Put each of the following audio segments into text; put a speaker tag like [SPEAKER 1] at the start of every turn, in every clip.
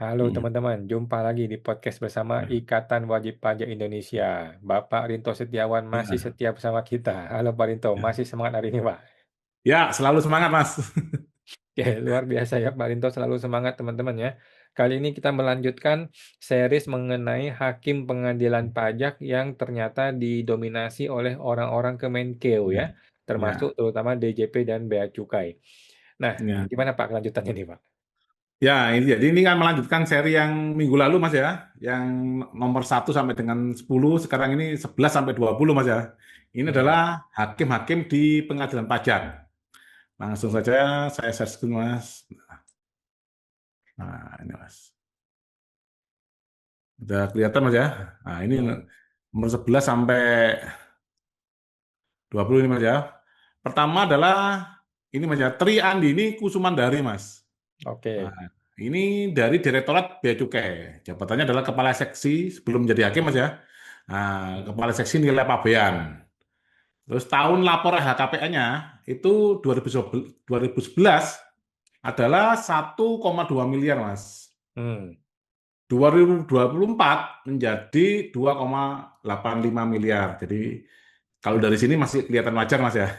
[SPEAKER 1] Halo
[SPEAKER 2] Mhm,
[SPEAKER 1] teman-teman, jumpa lagi di podcast bersama
[SPEAKER 2] ya.
[SPEAKER 1] Ikatan Wajib Pajak Indonesia. Bapak Rinto Setiawan masih
[SPEAKER 2] Iya,
[SPEAKER 1] setia bersama kita. Halo Pak Rinto,
[SPEAKER 2] ya.
[SPEAKER 1] masih semangat hari ini Pak?
[SPEAKER 2] Ya, selalu semangat, Mas.
[SPEAKER 1] Oke, luar biasa ya Pak Rinto, selalu semangat teman-teman ya. Kali ini kita melanjutkan series mengenai hakim pengadilan pajak yang ternyata didominasi oleh orang-orang Kemenkeu
[SPEAKER 2] Ya,
[SPEAKER 1] ya, termasuk
[SPEAKER 2] ya,
[SPEAKER 1] terutama DJP dan Bea Cukai. Nah,
[SPEAKER 2] ya.
[SPEAKER 1] gimana Pak kelanjutannya nih Pak?
[SPEAKER 2] Ya, ini jadi ini kan melanjutkan seri yang minggu lalu, Mas ya, yang nomor 1 sampai dengan 10, sekarang ini 11 sampai 20, Mas ya. Ini
[SPEAKER 1] Hmm,
[SPEAKER 2] adalah hakim-hakim di pengadilan pajak. Langsung saja saya share screen, Mas. Nah, ini, Mas. Udah kelihatan, Mas ya. Nah, ini
[SPEAKER 1] hmm,
[SPEAKER 2] nomor 11 sampai 20 ini, Mas ya. Pertama adalah ini, Mas ya, Tri Andini Kusumandari, Mas. Nah,
[SPEAKER 1] oke.
[SPEAKER 2] ini dari Direktorat Bea Cukai. Jabatannya adalah Kepala Seksi sebelum menjadi hakim, Mas ya. Nah,
[SPEAKER 1] Hmm,
[SPEAKER 2] Kepala Seksi nilai pabean. Terus tahun lapor LHKPN-nya itu 2011 adalah 1,2 miliar, Mas.
[SPEAKER 1] hmm,
[SPEAKER 2] 2024 menjadi 2,85 miliar. Jadi kalau dari sini masih kelihatan wajar, Mas ya.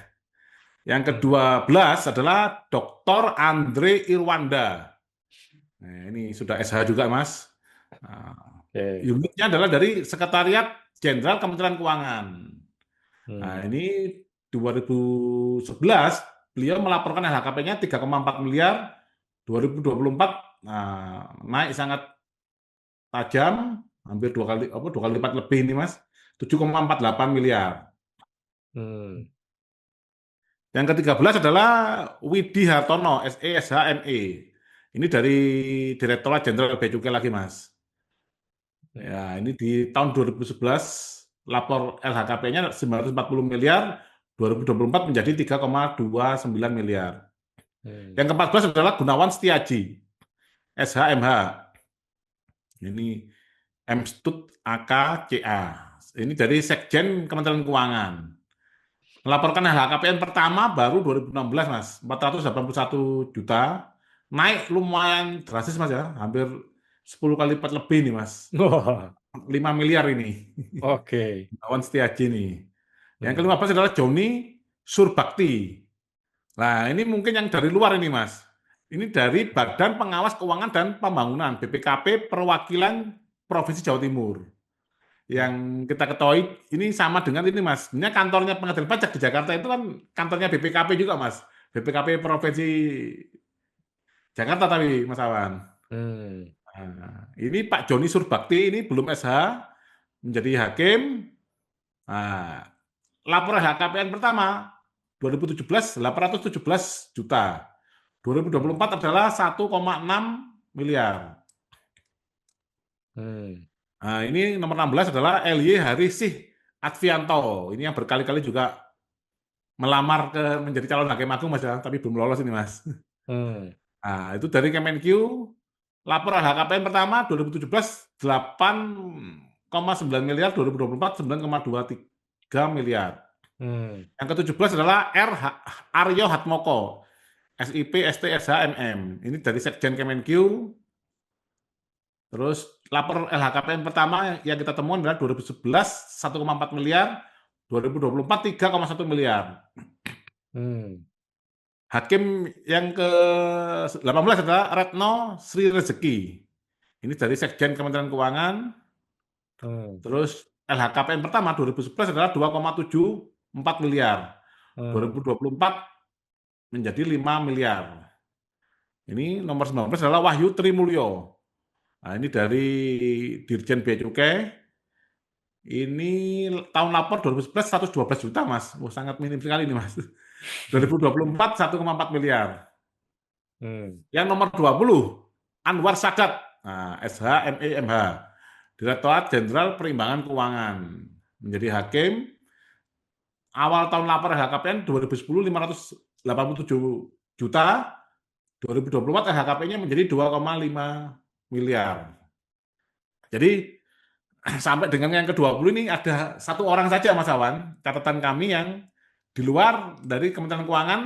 [SPEAKER 2] Yang
[SPEAKER 1] hmm,
[SPEAKER 2] ke-12 adalah Dr. Andre Irwanda. Nah, ini sudah SH juga, Mas. Nah,
[SPEAKER 1] oke.
[SPEAKER 2] unitnya adalah dari Sekretariat Jenderal Kementerian Keuangan. Nah,
[SPEAKER 1] Hmm.
[SPEAKER 2] ini 2011 beliau melaporkan LHKPN-nya 3,4 miliar, 2024 nah, naik sangat tajam, hampir dua kali lipat lebih ini, Mas. 7,48 miliar.
[SPEAKER 1] Hmm,
[SPEAKER 2] Yang ke-13 adalah Widi Hartono, SE, SHME. Ini dari Direktorat Jenderal Bea Cukai lagi, Mas.
[SPEAKER 1] hmm,
[SPEAKER 2] Ya, ini di tahun 2011 lapor LHKP-nya 940 miliar, 2024 menjadi 3,29 miliar.
[SPEAKER 1] hmm,
[SPEAKER 2] Yang ke-14 adalah Gunawan Setiaji, SHMH. Ini Mstud AKCA. Ini dari Sekjen Kementerian Keuangan. Melaporkan LHKPN pertama baru 2016, Mas. 481 juta. Naik lumayan drastis, Mas ya. Hampir 10 kali lipat lebih nih, Mas.
[SPEAKER 1] Wah,
[SPEAKER 2] 5 miliar ini.
[SPEAKER 1] oke.
[SPEAKER 2] Gunawan Setiaji nih. Yang
[SPEAKER 1] Hmm,
[SPEAKER 2] ke-15 adalah Joni Surbakti. Nah, ini mungkin yang dari luar ini, Mas. Ini dari Badan Pengawas Keuangan dan Pembangunan, BPKP Perwakilan Provinsi Jawa Timur.
[SPEAKER 1] hmm,
[SPEAKER 2] Yang kita ketahui ini sama dengan ini, Mas. Ini kantornya pengadilan pajak di Jakarta itu kan kantornya BPKP juga, Mas. BPKP Provinsi Jakarta tapi, Mas Awan.
[SPEAKER 1] hmm,
[SPEAKER 2] Nah, ini Pak Joni Surbakti ini belum SH, menjadi hakim. Nah, laporan LHKPN pertama 2017 817 juta. 2024 adalah 1,6 miliar.
[SPEAKER 1] hmm.
[SPEAKER 2] Nah, ini nomor 16 adalah LY Harisih Advianto. Ini yang berkali-kali juga melamar ke menjadi calon hakim agung, Mas ya, tapi belum lolos ini, Mas.
[SPEAKER 1] Hmm,
[SPEAKER 2] Nah, itu dari Kemenq, laporan LHKPN pertama 2017 8,9 miliar, 2024 9,23 miliar.
[SPEAKER 1] hmm,
[SPEAKER 2] Yang ke-17 adalah Aryo Hatmoko, SIP, ST, SHMM. Ini dari Sekjen Kemenq. Terus lapor LHKPN pertama yang kita temukan adalah 2011 1,4 miliar, 2024 3,1 miliar.
[SPEAKER 1] hmm,
[SPEAKER 2] Hakim yang ke-18 adalah Retno Sri Rezeki. Ini dari Sekjen Kementerian Keuangan.
[SPEAKER 1] hmm,
[SPEAKER 2] Terus LHKPN pertama 2011 adalah 2,74 miliar.
[SPEAKER 1] hmm.
[SPEAKER 2] 2024 menjadi 5 miliar. Ini nomor 19 adalah Wahyu Trimulyo. Nah, ini dari Dirjen Bea Cukai. Ini tahun lapor 2011 112 juta, Mas. Oh, sangat minim sekali ini, Mas. 2024 1,4 miliar.
[SPEAKER 1] Hmm,
[SPEAKER 2] Yang nomor 20 Anwar Sadat. Nah, SHMEMH. Direktorat Jenderal Perimbangan Keuangan. Menjadi hakim. Awal tahun lapor LHKPN 2010 587 juta. 2024 LHKPN-nya menjadi 2,5 miliar. Jadi sampai dengan yang ke-20 ini ada satu orang saja, Mas Awan, catatan kami yang di luar dari Kementerian Keuangan,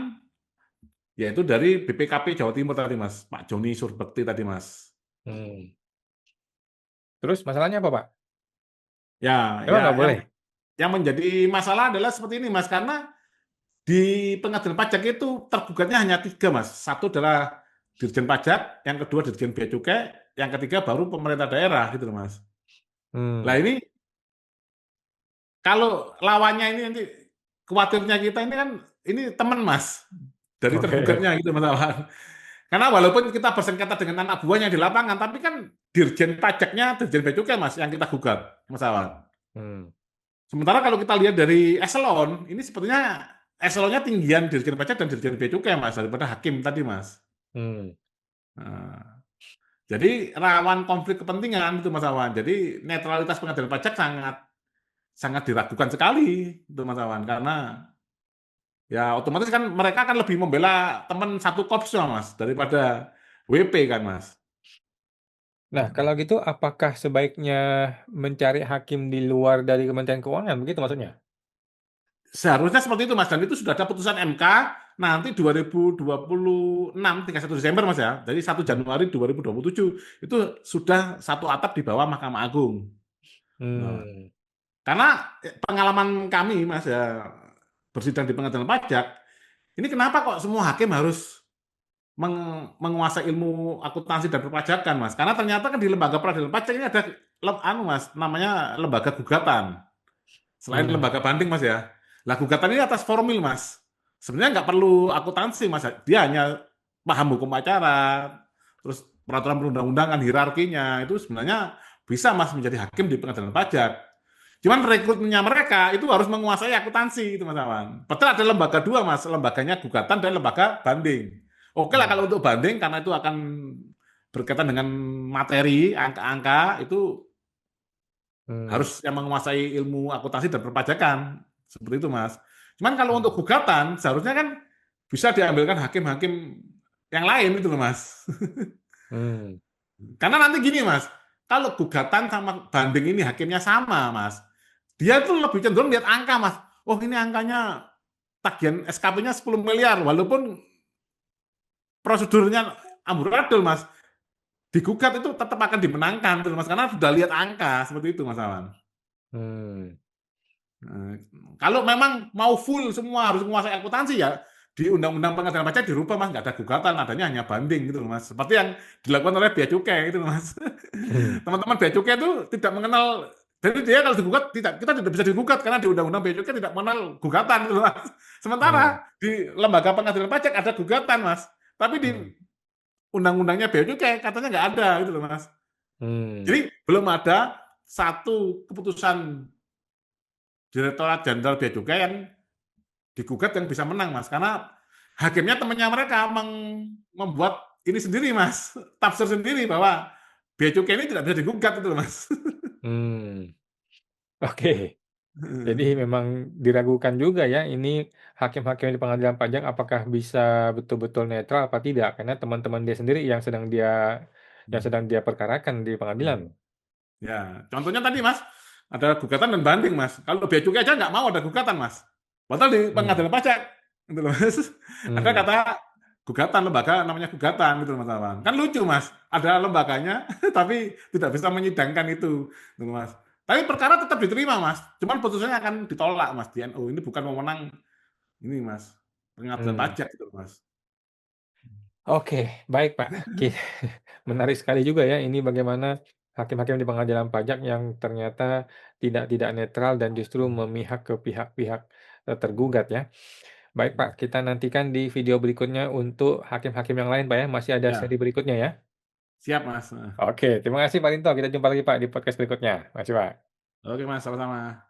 [SPEAKER 2] yaitu dari BPKP Jawa Timur tadi, Mas, Pak Joni Surbekti tadi, Mas.
[SPEAKER 1] Hmm. Terus masalahnya apa, Pak?
[SPEAKER 2] Ya,
[SPEAKER 1] Emang
[SPEAKER 2] ya
[SPEAKER 1] nggak boleh?
[SPEAKER 2] yang menjadi masalah adalah seperti ini, Mas, karena di pengadilan pajak itu tergugatnya hanya tiga, Mas. Satu adalah Dirjen Pajak, yang kedua Dirjen Bea Cukai, yang ketiga baru pemerintah daerah gitu loh, Mas. Lah
[SPEAKER 1] Hmm.
[SPEAKER 2] ini kalau lawannya ini nanti khawatirnya kita ini kan ini teman, Mas, dari
[SPEAKER 1] Oke.
[SPEAKER 2] tergugatnya gitu Mas Awan. Karena walaupun kita bersengketa dengan anak buahnya di lapangan, tapi kan Dirjen Pajaknya, Dirjen Bea Cukai, Mas, yang kita gugat, Mas Awan.
[SPEAKER 1] Hmm.
[SPEAKER 2] Sementara kalau kita lihat dari eselon, ini sepertinya eselonnya tinggian Dirjen Pajak dan Dirjen Bea Cukai, Mas, daripada hakim tadi, Mas.
[SPEAKER 1] Hmm.
[SPEAKER 2] Nah, jadi rawan konflik kepentingan itu Mas Awan. Jadi netralitas pengadilan pajak sangat sangat diragukan sekali itu Mas Awan karena ya otomatis kan mereka kan lebih membela teman satu korpsnya Mas daripada WP kan Mas.
[SPEAKER 1] Nah, kalau gitu apakah sebaiknya mencari hakim di luar dari Kementerian Keuangan, begitu maksudnya?
[SPEAKER 2] Seharusnya seperti itu Mas dan itu sudah ada putusan MK nanti 2026 31 Desember Mas ya. Jadi 1 Januari 2027 itu sudah satu atap di bawah Mahkamah Agung. Nah,
[SPEAKER 1] Hmm.
[SPEAKER 2] karena pengalaman kami Mas ya bersidang di pengadilan pajak, ini kenapa kok semua hakim harus menguasai ilmu akuntansi dan perpajakan, Mas? Karena ternyata kan di lembaga peradilan pajak ini ada Mas, namanya lembaga gugatan. Selain
[SPEAKER 1] Hmm.
[SPEAKER 2] lembaga banding, Mas ya. Lah gugatan ini atas formil, Mas. Sebenarnya nggak perlu akuntansi, Mas. Dia hanya paham hukum acara, terus peraturan perundang-undangan, hierarkinya itu sebenarnya bisa, Mas, menjadi hakim di pengadilan pajak. Cuman rekrutmennya mereka itu harus menguasai akuntansi itu Mas Awan. Betul ada lembaga dua Mas, lembaganya gugatan dan lembaga banding. Oke lah
[SPEAKER 1] Hmm.
[SPEAKER 2] kalau untuk banding karena itu akan berkaitan dengan materi, angka-angka itu
[SPEAKER 1] Hmm.
[SPEAKER 2] harus yang menguasai ilmu akuntansi dan perpajakan. Seperti itu Mas. Cuman kalau untuk
[SPEAKER 1] Hmm.
[SPEAKER 2] gugatan seharusnya kan bisa diambilkan hakim-hakim yang lain itu loh Mas.
[SPEAKER 1] Hmm.
[SPEAKER 2] Karena nanti gini Mas, kalau gugatan sama banding ini hakimnya sama Mas, dia tuh lebih cenderung lihat angka Mas. Oh ini angkanya tagihan SKP-nya 10 miliar, walaupun prosedurnya amburadul Mas. Digugat itu tetap akan dimenangkan tuh Mas, karena sudah lihat angka seperti itu Mas Awan.
[SPEAKER 1] Hmm.
[SPEAKER 2] Nah, kalau memang mau full semua harus menguasai akuntansi ya di Undang-Undang Pengadilan Pajak dirubah Mas, nggak ada gugatan, adanya hanya banding gitu loh Mas. Seperti yang dilakukan oleh Bea Cukai gitu loh Mas.
[SPEAKER 1] Hmm.
[SPEAKER 2] Teman-teman Bea Cukai itu tidak mengenal, jadi dia kalau digugat tidak, kita tidak bisa digugat karena di Undang-Undang Bea Cukai tidak mengenal gugatan gitu loh Mas. Sementara
[SPEAKER 1] Hmm.
[SPEAKER 2] di lembaga pengadilan pajak ada gugatan Mas, tapi di
[SPEAKER 1] Hmm.
[SPEAKER 2] undang-undangnya Bea Cukai katanya nggak ada gitu loh Mas.
[SPEAKER 1] Hmm.
[SPEAKER 2] Jadi belum ada satu keputusan Direktorat Jenderal Bea Cukai yang digugat yang bisa menang Mas, karena hakimnya temannya mereka membuat ini sendiri Mas, tafsir sendiri bahwa bea cukai ini tidak bisa digugat itu Mas.
[SPEAKER 1] Hmm. Oke. Jadi memang diragukan juga ya, ini hakim-hakim di pengadilan pajak apakah bisa betul-betul netral apa tidak, karena teman-teman dia sendiri yang sedang dia perkarakan di pengadilan.
[SPEAKER 2] Ya, contohnya tadi Mas, ada gugatan dan banding Mas. Kalau bea cukai aja nggak mau ada gugatan Mas. Padahal di
[SPEAKER 1] Hmm.
[SPEAKER 2] pengadilan pajak, gitu loh Mas. Ada
[SPEAKER 1] Hmm.
[SPEAKER 2] kata gugatan, lembaga namanya gugatan gitu Mas Awan. Kan lucu Mas, ada lembaganya tapi tidak bisa menyidangkan itu, gitu Mas. Tapi perkara tetap diterima Mas, cuman putusannya akan ditolak Mas di NU. Ini bukan wewenang ini Mas, pengadilan
[SPEAKER 1] Hmm.
[SPEAKER 2] pajak gitu Mas.
[SPEAKER 1] Oke, baik Pak. Menarik sekali juga ya ini bagaimana hakim-hakim di pengadilan pajak yang ternyata tidak netral dan justru memihak ke pihak-pihak tergugat ya. Baik Pak, kita nantikan di video berikutnya untuk hakim-hakim yang lain Pak ya, masih ada seri
[SPEAKER 2] Ya,
[SPEAKER 1] berikutnya ya.
[SPEAKER 2] siap Mas.
[SPEAKER 1] Oke, terima kasih Pak Rinto, kita jumpa lagi Pak di podcast berikutnya. Makasih Pak.
[SPEAKER 2] Oke Mas, sama-sama.